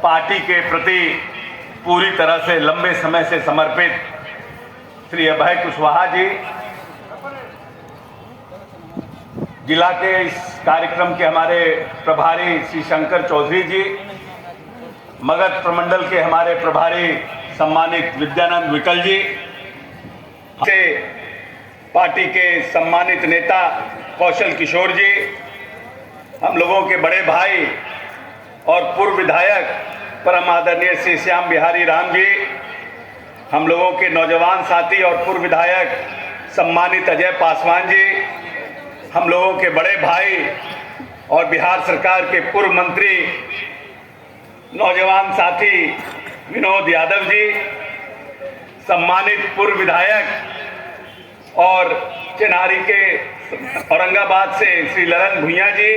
Party के प्रति पूरी तरह से लंबे समय से समर्पित श्री अभय कुशवाहा जी, जिला के इस कार्यक्रम के हमारे प्रभारी श्री शंकर चौधरी जी, मगध प्रमंडल के हमारे प्रभारी सम्मानित विद्यानंद विकल जी, से पार्टी के सम्मानित नेता कौशल किशोर जी, हम लोगों के बड़े भाई और पूर्व विधायक परम आदरणीय श्री श्याम बिहारी राम जी, हम लोगों के नौजवान साथी और पूर्व विधायक सम्मानित अजय पासवान जी, हम लोगों के बड़े भाई और बिहार सरकार के पूर्व मंत्री नौजवान साथी विनोद यादव जी, सम्मानित पूर्व विधायक और चेनारी के औरंगाबाद से श्री ललन भुइया जी,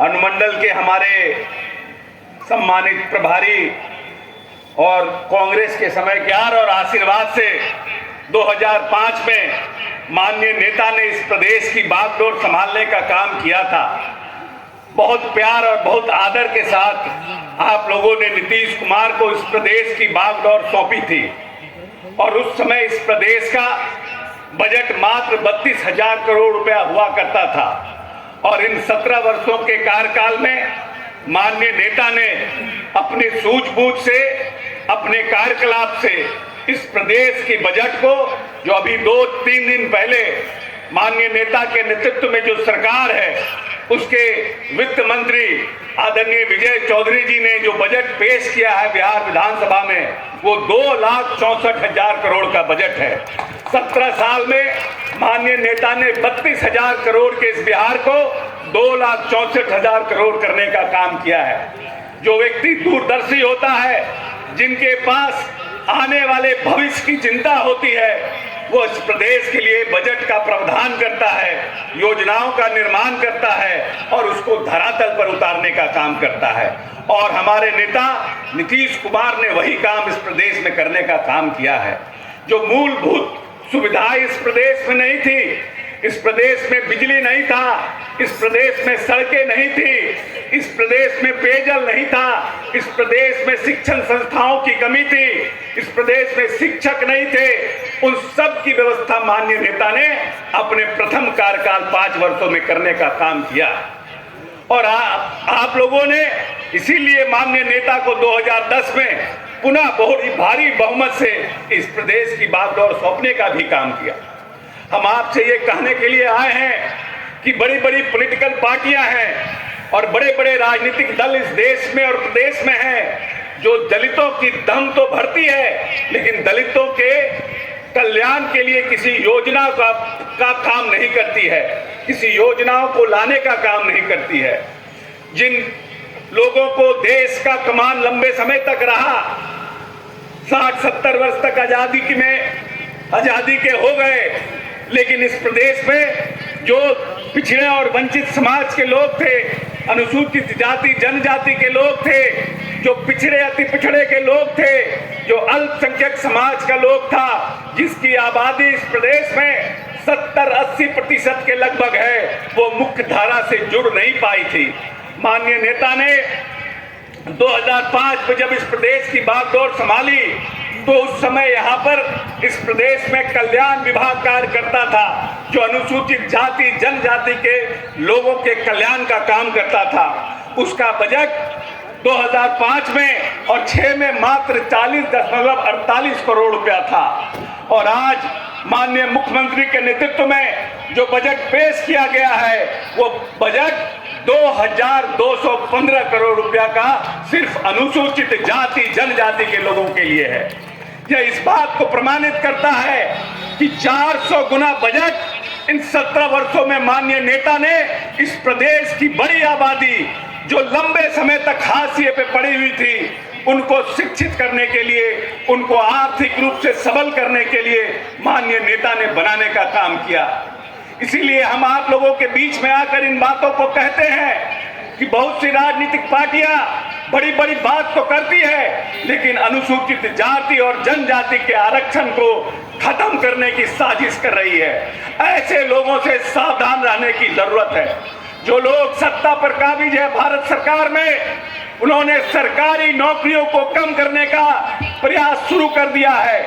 अनुमंडल के हमारे सम्मानित प्रभारी और कांग्रेस के समय प्यार और आशीर्वाद से 2005 में माननीय नेता ने इस प्रदेश की बागडोर संभालने का काम किया था। बहुत प्यार और बहुत आदर के साथ आप लोगों ने नीतीश कुमार को इस प्रदेश की बागडोर सौंपी थी और उस समय इस प्रदेश का बजट मात्र 32,000 करोड़ रुपया हुआ करता था और इन 17 वर्षों के कार्यकाल में माननीय नेता ने अपनी सूझबूझ से, अपने कार्यकलाप से इस प्रदेश की बजट को, जो अभी 2-3 दिन पहले माननीय नेता के नेतृत्व में जो सरकार है उसके वित्त मंत्री आदरणीय विजय चौधरी जी ने जो बजट पेश किया है बिहार विधानसभा में, वो 2,64,000 करोड़ का बजट है। 17 साल में माननीय नेता ने 32,000 करोड़ के इस बिहार को 2,64,000 करोड़ करने का काम किया है। जो व्यक्ति दूरदर्शी होता है, जिनके पास आने वाले भविष्य की चिंता होती है, वो इस प्रदेश के लिए बजट का प्रावधान करता है, योजनाओं का निर्माण करता है और उसको धरातल पर उतारने का काम करता है। और हमारे नेता नीतीश कुमार ने वही काम इस प्रदेश में करने का काम किया है। जो मूलभूत सुविधाएं इस प्रदेश में नहीं थी, इस प्रदेश में बिजली नहीं था, इस प्रदेश में सड़कें नहीं थी, इस प्रदेश में पेयजल नहीं था, इस प्रदेश में शिक्षण संस्थाओं की कमी थी, इस प्रदेश में शिक्षक नहीं थे, उन सब की व्यवस्था माननीय नेता ने अपने प्रथम कार्यकाल 5 वर्षों में करने का काम किया। और आप लोगों ने इसीलिए माननीय नेता को 2010 में पुनः बहुत भारी बहुमत से इस प्रदेश की बागडोर सौंपने का भी काम किया। हम आपसे ये कहने के लिए आए हैं कि बड़ी बड़ी पॉलिटिकल पार्टियां हैं और बड़े बड़े राजनीतिक दल इस देश में और प्रदेश में हैं, जो दलितों की दम तो भरती है लेकिन दलितों के कल्याण के लिए किसी योजना का काम नहीं करती है, किसी योजनाओं को लाने का काम नहीं करती है। जिन लोगों को देश का कमान लंबे समय तक रहा, 60-70 वर्ष तक आजादी के हो गए, लेकिन इस प्रदेश में जो पिछड़े और वंचित समाज के लोग थे, अनुसूचित जाति जनजाति के लोग थे, जो पिछड़े अति पिछड़े के लोग थे, जो अल्पसंख्यक समाज का लोग था, जिसकी आबादी इस प्रदेश में 70-80% के लगभग है, वो मुख्य धारा से जुड़ नहीं पाई थी। माननीय नेता ने 2005 में जब इस प्रदेश की बागडोर संभाली तो उस समय यहाँ पर इस प्रदेश में कल्याण विभाग कार्य करता था, जो अनुसूचित जाति जनजाति के लोगों के कल्याण का काम करता था। उसका बजट 2005 में और 6 में मात्र 40.48 करोड़ रुपया था और आज माननीय मुख्यमंत्री के नेतृत्व में जो बजट पेश किया गया है, वो बजट 2,215 करोड़ रुपया का सिर्फ अनुसूचित जाति जनजाति के लोगों के लिए है। यह इस बात को प्रमाणित करता है कि 400 गुना बजट इन 17 वर्षों में माननीय नेता ने इस प्रदेश की बड़ी आबादी, जो लंबे समय तक हाशिए पे पड़ी हुई थी, उनको शिक्षित करने के लिए, उनको आर्थिक रूप से सबल करने के लिए माननीय नेता ने बनाने का काम किया। इसीलिए हम आप लोगों के बीच में आकर इन बातों को कहते हैं कि बहुत सी राजनीतिक पार्टियां बड़ी बड़ी बात तो करती है, लेकिन अनुसूचित जाति और जनजाति के आरक्षण को खत्म करने की साजिश कर रही है। ऐसे लोगों से सावधान रहने की जरूरत है। जो लोग सत्ता पर काबिज है भारत सरकार में, उन्होंने सरकारी नौकरियों को कम करने का प्रयास शुरू कर दिया है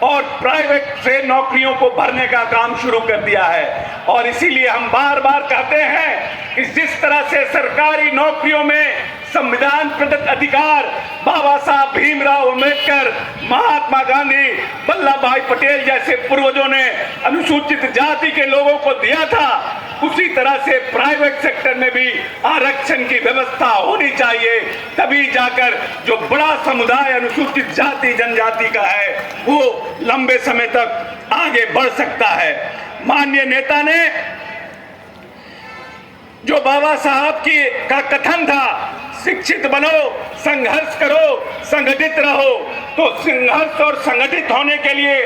और प्राइवेट से नौकरियों को भरने का काम शुरू कर दिया है। और इसीलिए हम बार बार कहते हैं कि जिस तरह से सरकारी नौकरियों में संविधान प्रदत्त अधिकार बाबा साहब भीमराव अंबेडकर, महात्मा गांधी, वल्लभ भाई पटेल जैसे पूर्वजों ने अनुसूचित जाति के लोगों को दिया था, उसी तरह से प्राइवेट सेक्टर में भी आरक्षण की व्यवस्था होनी चाहिए। तभी जाकर जो बड़ा समुदाय अनुसूचित जाति जनजाति का है वो लंबे समय तक आगे बढ़ सकता है। माननीय नेता ने जो बाबा साहब का कथन था, शिक्षित बनो, संघर्ष करो, संगठित रहो, तो संघर्ष और संगठित होने के लिए,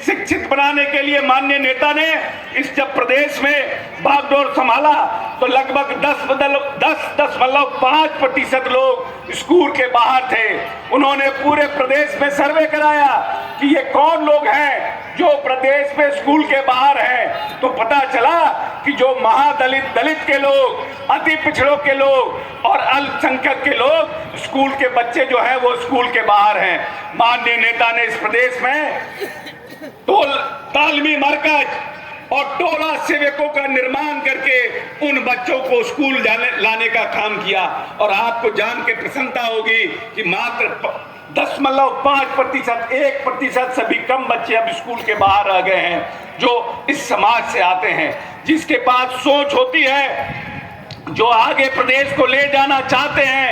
शिक्षित बनाने के लिए माननीय नेता ने जब प्रदेश में बागडोर संभाला तो लगभग 10.5% लोग स्कूल के बाहर थे। उन्होंने पूरे प्रदेश में सर्वे कराया कि ये कौन लोग हैं जो प्रदेश में स्कूल के बाहर हैं, तो पता चला कि जो महादलित, दलित के लोग, अति पिछड़ों के लोग और अल्पसंख्यक के लोग, स्कूल के बच्चे जो हैं वो स्कूल के बाहर हैं। माननीय नेता ने इस प्रदेश में तालमी मरकज और टोला सेवकों का निर्माण करके उन बच्चों को स्कूल लाने का काम किया। और आपको जान के प्रसन्नता होगी कि मात्र 10.5%, 1% से भी कम बच्चे अब स्कूल के बाहर आ गए हैं जो इस समाज से आते हैं, जिसके पास सोच होती है, जो आगे प्रदेश को ले जाना चाहते हैं,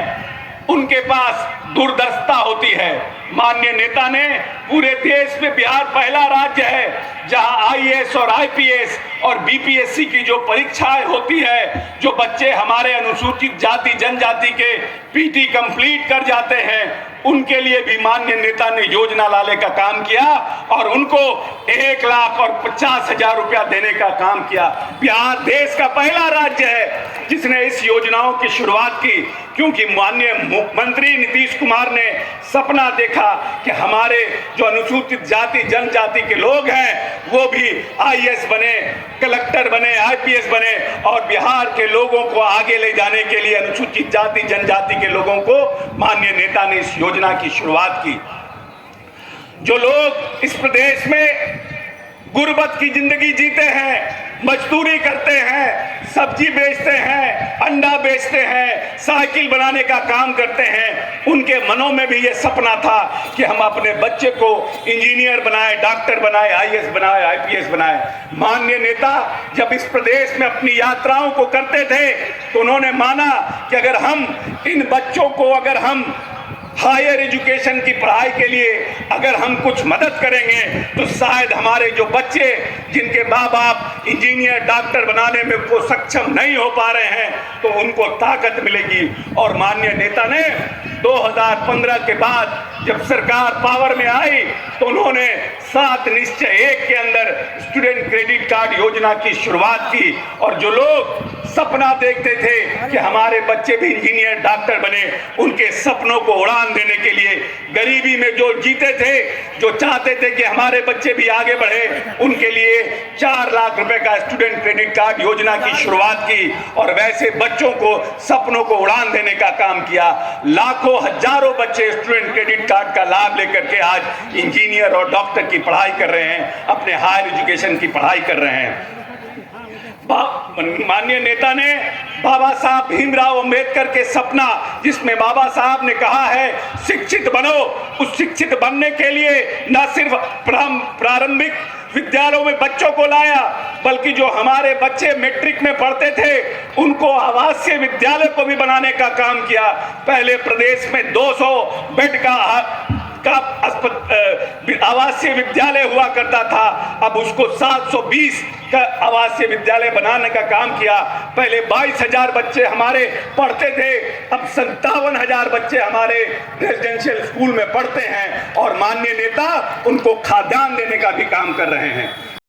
उनके पास दूरदर्शिता होती है। माननीय नेता ने पूरे देश में बिहार पहला राज्य है जहां आईएएस और आईपीएस और बीपीएससी की जो परीक्षाएं होती है, जो बच्चे हमारे अनुसूचित जाति जनजाति के पीटी कंप्लीट कर जाते हैं, उनके लिए भी माननीय नेता ने योजना लाने का काम किया और उनको 1,50,000 रुपया देने का काम किया। बिहार देश का पहला राज्य है जिसने इस योजनाओं की शुरुआत की, क्योंकि माननीय मुख्यमंत्री नीतीश कुमार ने सपना देखा कि हमारे जो अनुसूचित जाति जनजाति के लोग हैं वो भी आईएएस बने, कलेक्टर बने, आईपीएस बने और बिहार के लोगों को आगे ले जाने के लिए अनुसूचित जाति जनजाति के लोगों को माननीय नेता ने इस योजना की शुरुआत की। जो लोग इस प्रदेश में गुर्बत की जिंदगी जीते हैं, मजदूरी करते हैं, सब्जी बेचते हैं, अंडा बेचते हैं, साइकिल बनाने का काम करते हैं, उनके मनों में भी ये सपना था कि हम अपने बच्चे को इंजीनियर बनाए, डॉक्टर बनाए, आईएएस बनाए, आईपीएस बनाए। माननीय नेता जब इस प्रदेश में अपनी यात्राओं को करते थे तो उन्होंने माना कि अगर हम इन बच्चों को, अगर हम हायर एजुकेशन की पढ़ाई के लिए अगर हम कुछ मदद करेंगे तो शायद हमारे जो बच्चे जिनके माँ बाप इंजीनियर डॉक्टर बनाने में वो सक्षम नहीं हो पा रहे हैं तो उनको ताकत मिलेगी। और माननीय नेता ने 2015 के बाद जब सरकार पावर में आई तो उन्होंने 7 निश्चय 1 के अंदर स्टूडेंट क्रेडिट कार्ड योजना की शुरुआत की। और जो लोग सपना देखते थे कि हमारे बच्चे भी इंजीनियर डॉक्टर बने, उनके सपनों को उड़ान देने के लिए, गरीबी में जो जीते थे, जो चाहते थे कि हमारे बच्चे भी आगे बढ़े, उनके लिए 4 लाख रुपए का स्टूडेंट क्रेडिट कार्ड योजना की शुरुआत की और वैसे बच्चों को सपनों को उड़ान देने का काम किया। लाखों हजारों बच्चे स्टूडेंट क्रेडिट कार्ड का लाभ लेकर के आज इंजीनियर और डॉक्टर की पढ़ाई कर रहे हैं, अपने हायर एजुकेशन की पढ़ाई कर रहे हैं। माननीय नेता ने बाबा साहब भीमराव अंबेडकर के सपना, जिसमें बाबा साहब ने कहा है शिक्षित बनो, उस शिक्षित बनने के लिए न सिर्फ प्रारंभिक विद्यालयों में बच्चों को लाया, बल्कि जो हमारे बच्चे मैट्रिक में पढ़ते थे उनको आवासीय विद्यालय को भी बनाने का काम किया। पहले प्रदेश में 200 बेड का आवासीय विद्यालय हुआ करता था, अब उसको 720 का आवासीय विद्यालय बनाने का काम किया। पहले 22,000 बच्चे हमारे पढ़ते थे, अब 57,000 बच्चे हमारे रेजिडेंशियल स्कूल में पढ़ते हैं और माननीय नेता उनको खाद्यान्न देने का भी काम कर रहे हैं।